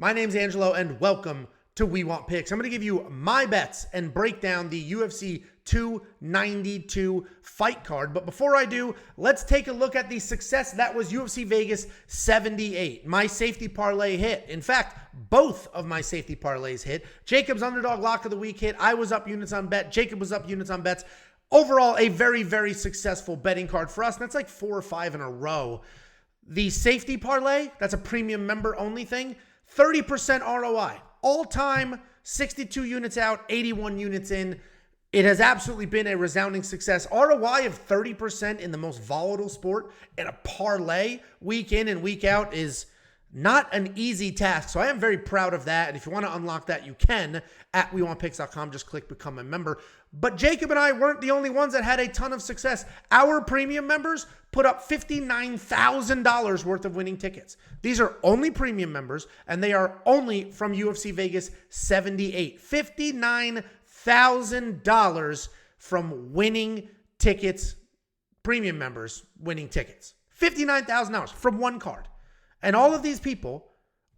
My name's Angelo, and welcome to We Want Picks. I'm going to give you my bets and break down the UFC 292 fight card. But before I do, let's take a look at the success that was UFC Vegas 78. My safety parlay hit. In fact, both of my safety parlays hit. Jacob's underdog lock of the week hit. I was up units on bet. Jacob was up units on bets. Overall, a very, very successful betting card for us. And that's like 4 or 5 in a row. The safety parlay, that's a premium member only thing. 30% ROI. All-time 62 units out, 81 units in. It has absolutely been a resounding success. ROI of 30% in the most volatile sport and a parlay week in and week out is not an easy task. So I am very proud of that. And if you want to unlock that, you can at WeWantPicks.com. Just click Become a Member. But Jacob and I weren't the only ones that had a ton of success. Our premium members put up $59,000 worth of winning tickets. These are only premium members, and they are only from UFC Vegas 78. $59,000 from winning tickets, premium members winning tickets. $59,000 from one card. And all of these people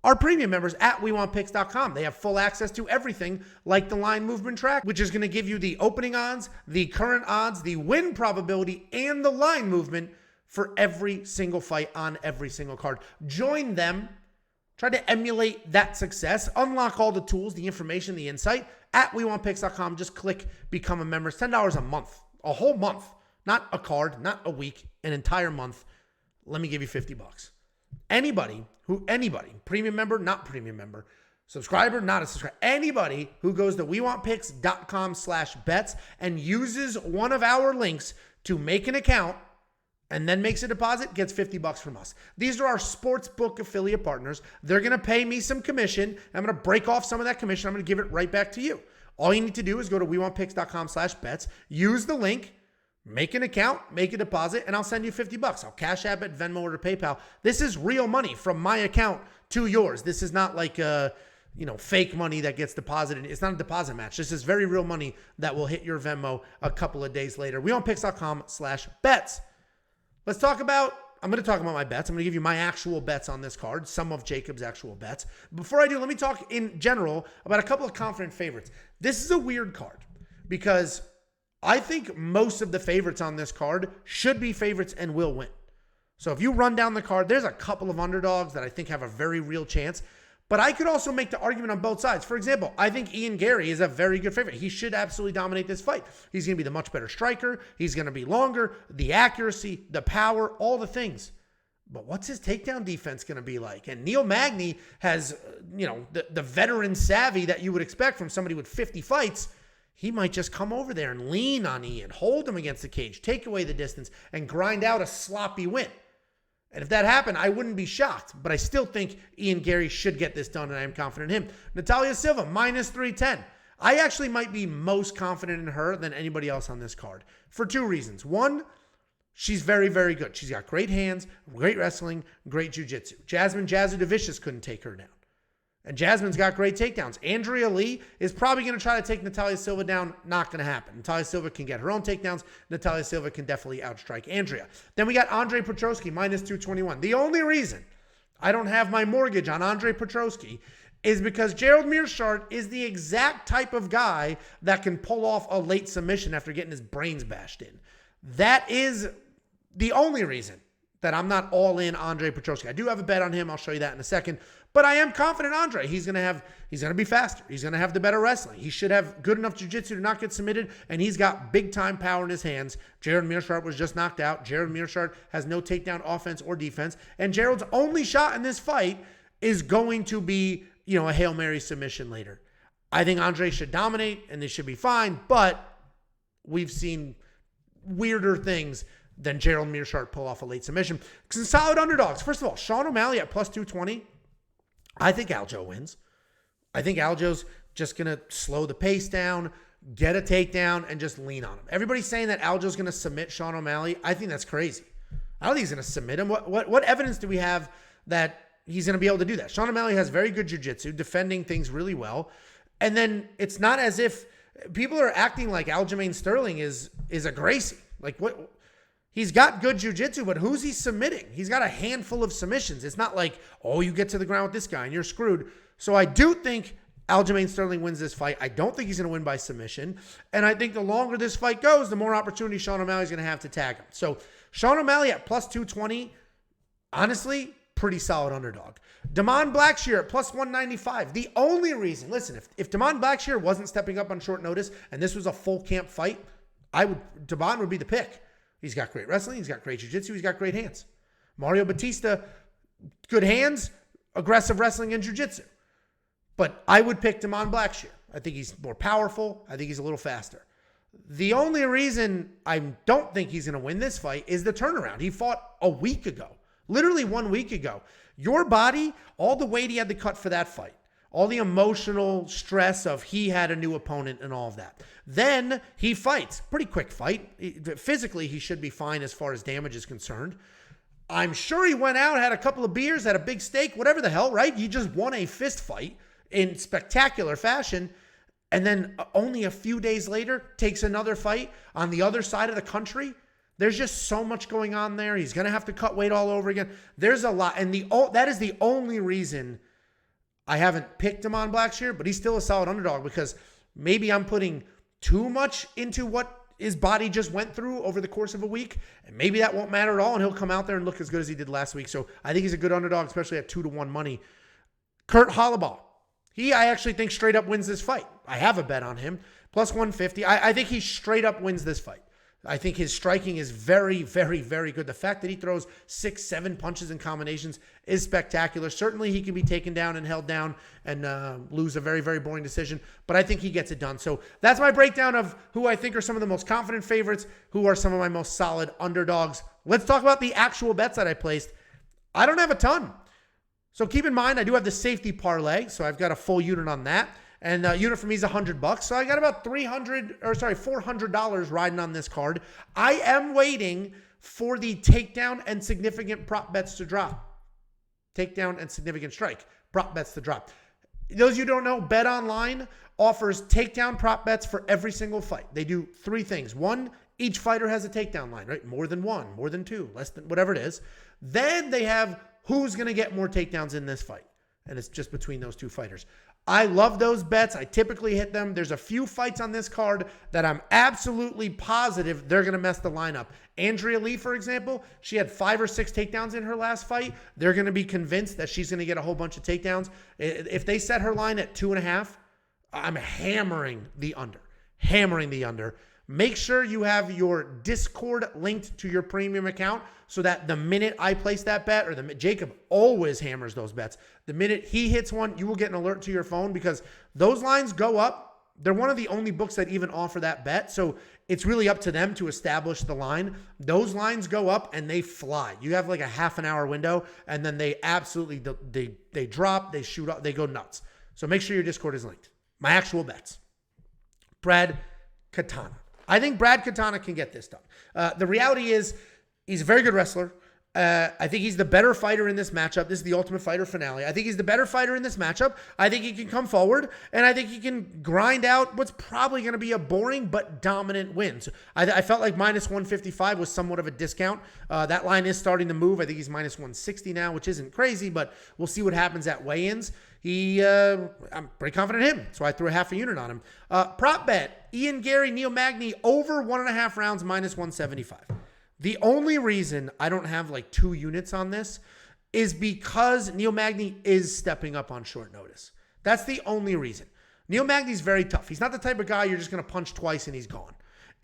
are premium members at WeWantPicks.com. They have full access to everything like the line movement track, which is going to give you the opening odds, the current odds, the win probability, and the line movement for every single fight on every single card. Join them. Try to emulate that success. Unlock all the tools, the information, the insight at WeWantPicks.com. Just click Become a Member. It's $10 a month. A whole month. Not a card, not a week, an entire month. Let me give you $50. Anybody, premium member, not premium member, subscriber, not a subscriber, anybody who goes to WeWantPicks.com/bets and uses one of our links to make an account and then makes a deposit gets $50 from us. These are our SportsBook affiliate partners. They're going to pay me some commission. I'm going to break off some of that commission. I'm going to give it right back to you. All you need to do is go to WeWantPicks.com/bets, use the link, make an account, make a deposit, and I'll send you $50. I'll Cash App it, Venmo, or PayPal. This is real money from my account to yours. This is not like fake money that gets deposited. It's not a deposit match. This is very real money that will hit your Venmo a couple of days later. WeWantPicks.com/bets. I'm going to talk about my bets. I'm going to give you my actual bets on this card, some of Jacob's actual bets. Before I do, let me talk in general about a couple of confident favorites. This is a weird card because I think most of the favorites on this card should be favorites and will win. So if you run down the card, there's a couple of underdogs that I think have a very real chance. But I could also make the argument on both sides. For example, I think Ian Gary is a very good favorite. He should absolutely dominate this fight. He's going to be the much better striker. He's going to be longer, the accuracy, the power, all the things. But what's his takedown defense going to be like? And Neil Magny has, the veteran savvy that you would expect from somebody with 50 fights. He might just come over there and lean on Ian, hold him against the cage, take away the distance, and grind out a sloppy win. And if that happened, I wouldn't be shocked. But I still think Ian Gary should get this done, and I am confident in him. Natalia Silva, -310. I actually might be most confident in her than anybody else on this card for 2 reasons. One, she's very, very good. She's got great hands, great wrestling, great jiu-jitsu. Jasmine Jasudavicius couldn't take her down. And Jasmine's got great takedowns. Andrea Lee is probably going to try to take Natalia Silva down. Not going to happen. Natalia Silva can get her own takedowns. Natalia Silva can definitely outstrike Andrea. Then we got Andre Petroski, -221. The only reason I don't have my mortgage on Andre Petroski is because Gerald Meerschaert is the exact type of guy that can pull off a late submission after getting his brains bashed in. That is the only reason that I'm not all in Andre Petroski. I do have a bet on him. I'll show you that in a second. But I am confident Andre. He's going to be faster. He's going to have the better wrestling. He should have good enough jiu-jitsu to not get submitted, and he's got big-time power in his hands. Gerald Meerschaert was just knocked out. Gerald Meerschaert has no takedown offense or defense. And Gerald's only shot in this fight is going to be, a Hail Mary submission later. I think Andre should dominate, and they should be fine, but we've seen weirder things than Gerald Meerschaert pull off a late submission. Some solid underdogs. First of all, Sean O'Malley at +220. I think Aljo wins. I think Aljo's just going to slow the pace down, get a takedown, and just lean on him. Everybody's saying that Aljo's going to submit Sean O'Malley. I think that's crazy. I don't think he's going to submit him. What evidence do we have that he's going to be able to do that? Sean O'Malley has very good jiu-jitsu, defending things really well. And then it's not as if people are acting like Aljamain Sterling is a Gracie. Like what? He's got good jiu-jitsu, but who's he submitting? He's got a handful of submissions. It's not like, oh, you get to the ground with this guy and you're screwed. So I do think Aljamain Sterling wins this fight. I don't think he's going to win by submission. And I think the longer this fight goes, the more opportunity Sean O'Malley's going to have to tag him. So Sean O'Malley at plus 220, honestly, pretty solid underdog. Damon Blackshear at plus 195. The only reason, listen, if Damon Blackshear wasn't stepping up on short notice and this was a full camp fight, Damon would be the pick. He's got great wrestling. He's got great jiu-jitsu. He's got great hands. Mario Batista, good hands, aggressive wrestling and jiu-jitsu. But I would pick Damon Blackshear. I think he's more powerful. I think he's a little faster. The only reason I don't think he's going to win this fight is the turnaround. He fought a week ago, literally 1 week ago. Your body, all the weight he had to cut for that fight, all the emotional stress of he had a new opponent and all of that. Then he fights. Pretty quick fight. Physically, he should be fine as far as damage is concerned. I'm sure he went out, had a couple of beers, had a big steak, whatever the hell, right? He just won a fist fight in spectacular fashion. And then only a few days later, takes another fight on the other side of the country. There's just so much going on there. He's going to have to cut weight all over again. There's a lot. And that is the only reason I haven't picked him on Blackshear, but he's still a solid underdog because maybe I'm putting too much into what his body just went through over the course of a week. And maybe that won't matter at all. And he'll come out there and look as good as he did last week. So I think he's a good underdog, especially at 2-1 money. Kurt Hollabaugh. I actually think straight up wins this fight. I have a bet on him. Plus 150. I think he straight up wins this fight. I think his striking is very, very, very good. The fact that he throws 6-7 punches and combinations is spectacular. Certainly he can be taken down and held down and lose a very, very boring decision. But I think he gets it done. So that's my breakdown of who I think are some of the most confident favorites, who are some of my most solid underdogs. Let's talk about the actual bets that I placed. I don't have a ton. So keep in mind, I do have the safety parlay. So I've got a full unit on that. And the unit for me is $100. So I got about $400 riding on this card. I am waiting for the takedown and significant prop bets to drop. Takedown and significant strike. Prop bets to drop. Those of you who don't know, BetOnline offers takedown prop bets for every single fight. They do 3 things. 1, each fighter has a takedown line, right? More than 1, more than 2, less than whatever it is. Then they have who's going to get more takedowns in this fight. And it's just between those 2 fighters. I love those bets. I typically hit them. There's a few fights on this card that I'm absolutely positive they're going to mess the lineup. Andrea Lee, for example, she had 5 or 6 takedowns in her last fight. They're going to be convinced that she's going to get a whole bunch of takedowns. If they set her line at 2.5, I'm hammering the under. Make sure you have your Discord linked to your premium account so that the minute I place that bet, or Jacob always hammers those bets. The minute he hits one, you will get an alert to your phone because those lines go up. They're one of the only books that even offer that bet. So it's really up to them to establish the line. Those lines go up and they fly. You have like a half an hour window and then they absolutely, they drop, they shoot up, they go nuts. So make sure your Discord is linked. My actual bets. Brad Katana. I think Brad Katana can get this done. The reality is he's a very good wrestler. I think he's the better fighter in this matchup. This is the Ultimate Fighter finale. I think he's the better fighter in this matchup. I think he can come forward, and I think he can grind out what's probably going to be a boring but dominant win. So I felt like minus 155 was somewhat of a discount. That line is starting to move. I think he's minus 160 now, which isn't crazy, but we'll see what happens at weigh-ins. I'm pretty confident in him, so I threw a half a unit on him. Prop bet, Ian Gary, Neil Magny, over 1.5 rounds, minus 175. The only reason I don't have like 2 units on this is because Neil Magny is stepping up on short notice. That's the only reason. Neil Magny's very tough. He's not the type of guy you're just going to punch twice and he's gone.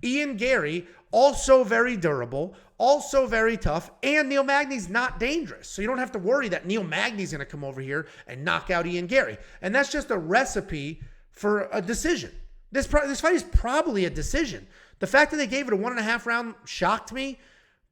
Ian Gary, also very durable, also very tough, and Neil Magny's not dangerous. So you don't have to worry that Neil Magny's going to come over here and knock out Ian Gary. And that's just a recipe for a decision. This fight is probably a decision. The fact that they gave it a 1.5 round shocked me,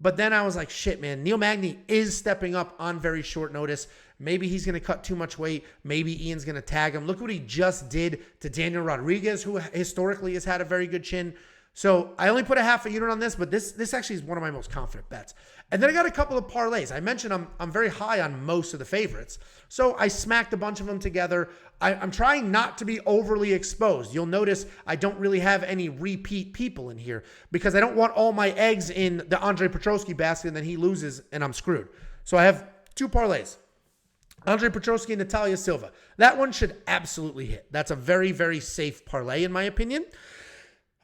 but then I was like, shit, man, Neil Magny is stepping up on very short notice. Maybe he's going to cut too much weight. Maybe Ian's going to tag him. Look what he just did to Daniel Rodriguez, who historically has had a very good chin. So I only put a half a unit on this, but this actually is one of my most confident bets. And then I got a couple of parlays. I mentioned I'm very high on most of the favorites. So I smacked a bunch of them together. I'm trying not to be overly exposed. You'll notice I don't really have any repeat people in here because I don't want all my eggs in the Andre Petrosky basket and then he loses and I'm screwed. So I have 2 parlays. Andre Petrosky and Natalia Silva. That one should absolutely hit. That's a very, very safe parlay in my opinion.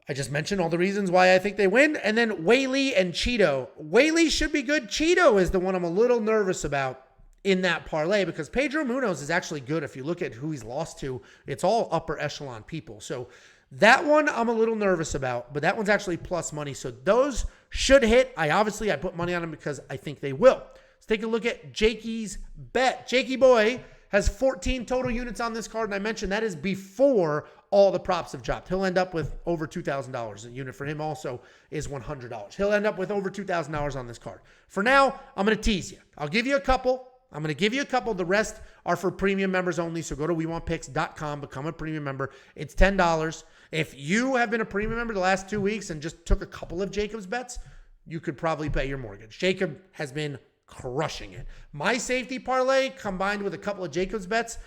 I just mentioned all the reasons why I think they win. And then Whaley and Cheeto. Whaley should be good. Cheeto is the one I'm a little nervous about in that parlay because Pedro Munoz is actually good. If you look at who he's lost to, it's all upper echelon people. So that one I'm a little nervous about, but that one's actually plus money. So those should hit. I put money on them because I think they will. Let's take a look at Jakey's bet. Jakey boy has 14 total units on this card, and I mentioned that is before all the props have dropped. He'll end up with over $2,000. A unit for him also is $100. He'll end up with over $2,000 on this card. For now, I'm going to tease you. I'll give you a couple. The rest are for premium members only. So go to WeWantPicks.com, become a premium member. It's $10. If you have been a premium member the last 2 weeks and just took a couple of Jacob's bets, you could probably pay your mortgage. Jacob has been crushing it. My safety parlay combined with a couple of Jacob's bets,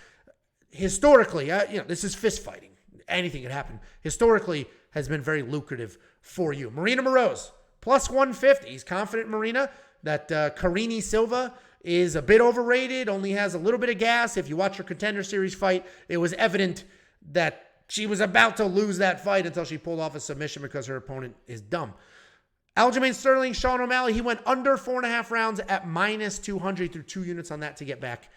historically, this is fist fighting. Anything could happen. Historically, has been very lucrative for you. Marina Moroz, plus 150. He's confident, Marina, that Karine Silva is a bit overrated, only has a little bit of gas. If you watch her Contender Series fight, it was evident that she was about to lose that fight until she pulled off a submission because her opponent is dumb. Aljamain Sterling, Sean O'Malley, he went under 4.5 rounds at minus 200 through 2 units on that to get back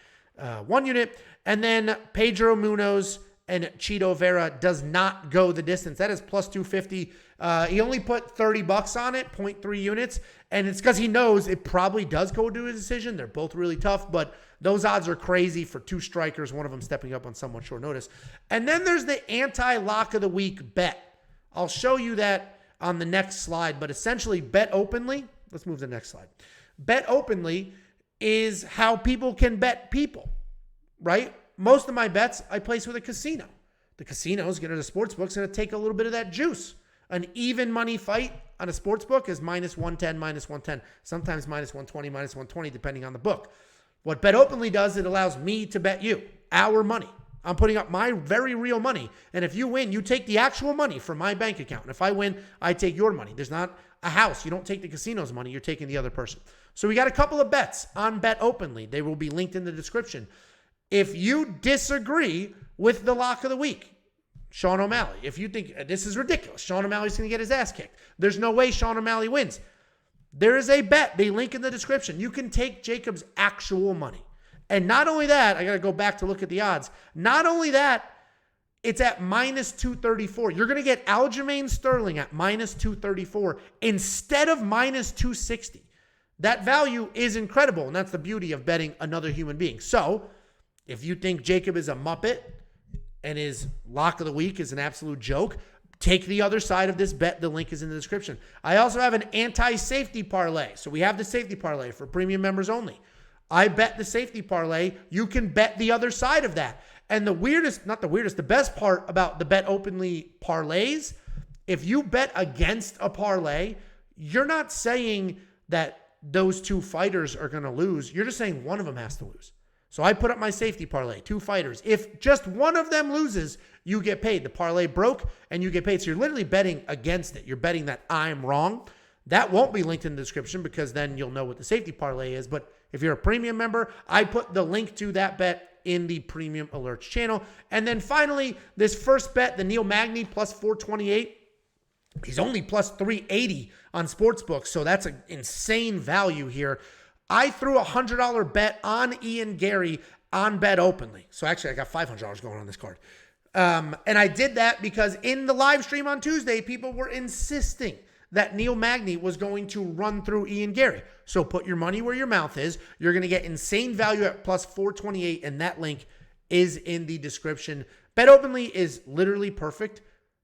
1 unit. And then Pedro Munoz and Cheeto Vera does not go the distance. That is plus 250. He only put $30 on it, 0.3 units. And it's because he knows it probably does go to a decision. They're both really tough, but those odds are crazy for 2 strikers, one of them stepping up on somewhat short notice. And then there's the anti-lock of the week bet. I'll show you that on the next slide, but essentially BetOpenly, let's move to the next slide. BetOpenly is how people can bet people, right? Most of my bets I place with a casino. The casino's going to the sportsbook's going to take a little bit of that juice. An even money fight on a sportsbook is minus 110, minus 110, sometimes minus 120, minus 120, depending on the book. What BetOpenly does, it allows me to bet you our money. I'm putting up my very real money. And if you win, you take the actual money from my bank account. And if I win, I take your money. There's not a house. You don't take the casino's money. You're taking the other person. So we got a couple of bets on BetOpenly. They will be linked in the description. If you disagree with the lock of the week, Sean O'Malley, if you think this is ridiculous, Sean O'Malley's going to get his ass kicked. There's no way Sean O'Malley wins. There is a bet. They link in the description. You can take Jacob's actual money. And not only that, I got to go back to look at the odds. Not only that, it's at minus 234. You're going to get Aljamain Sterling at minus 234 instead of minus 260. That value is incredible, and that's the beauty of betting another human being. So if you think Jacob is a muppet and his lock of the week is an absolute joke, take the other side of this bet. The link is in the description. I also have an anti-safety parlay. So we have the safety parlay for premium members only. I bet the safety parlay. You can bet the other side of that. And the best part about the BetOpenly parlays, if you bet against a parlay, you're not saying that those 2 fighters are going to lose. You're just saying one of them has to lose. So I put up my safety parlay, 2 fighters. If just one of them loses, you get paid. The parlay broke and you get paid. So you're literally betting against it. You're betting that I'm wrong. That won't be linked in the description because then you'll know what the safety parlay is. But if you're a premium member, I put the link to that bet in the premium alerts channel. And then finally, this first bet, the Neil Magny plus 428. He's only plus 380 on SportsBook. So that's an insane value here. I threw a $100 bet on Ian Gary on BetOpenly. So actually, I got $500 going on this card. And I did that because in the live stream on Tuesday, people were insisting that Neil Magny was going to run through Ian Gary. So put your money where your mouth is. You're going to get insane value at plus 428, and that link is in the description. BetOpenly is literally perfect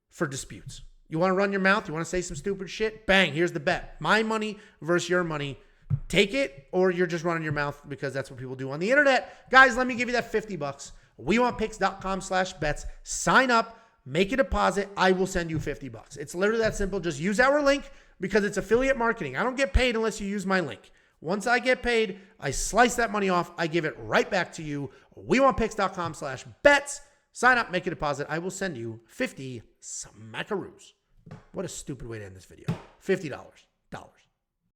for disputes. You want to run your mouth? You want to say some stupid shit? Bang, here's the bet. My money versus your money. Take it, or you're just running your mouth because that's what people do on the internet. Guys, let me give you that $50. WeWantPicks.com/bets. Sign up. Make a deposit. I will send you $50. It's literally that simple. Just use our link because it's affiliate marketing. I don't get paid unless you use my link. Once I get paid, I slice that money off. I give it right back to you. WeWantPicks.com/bets. Sign up, make a deposit. I will send you 50 smackaroos. What a stupid way to end this video. $50.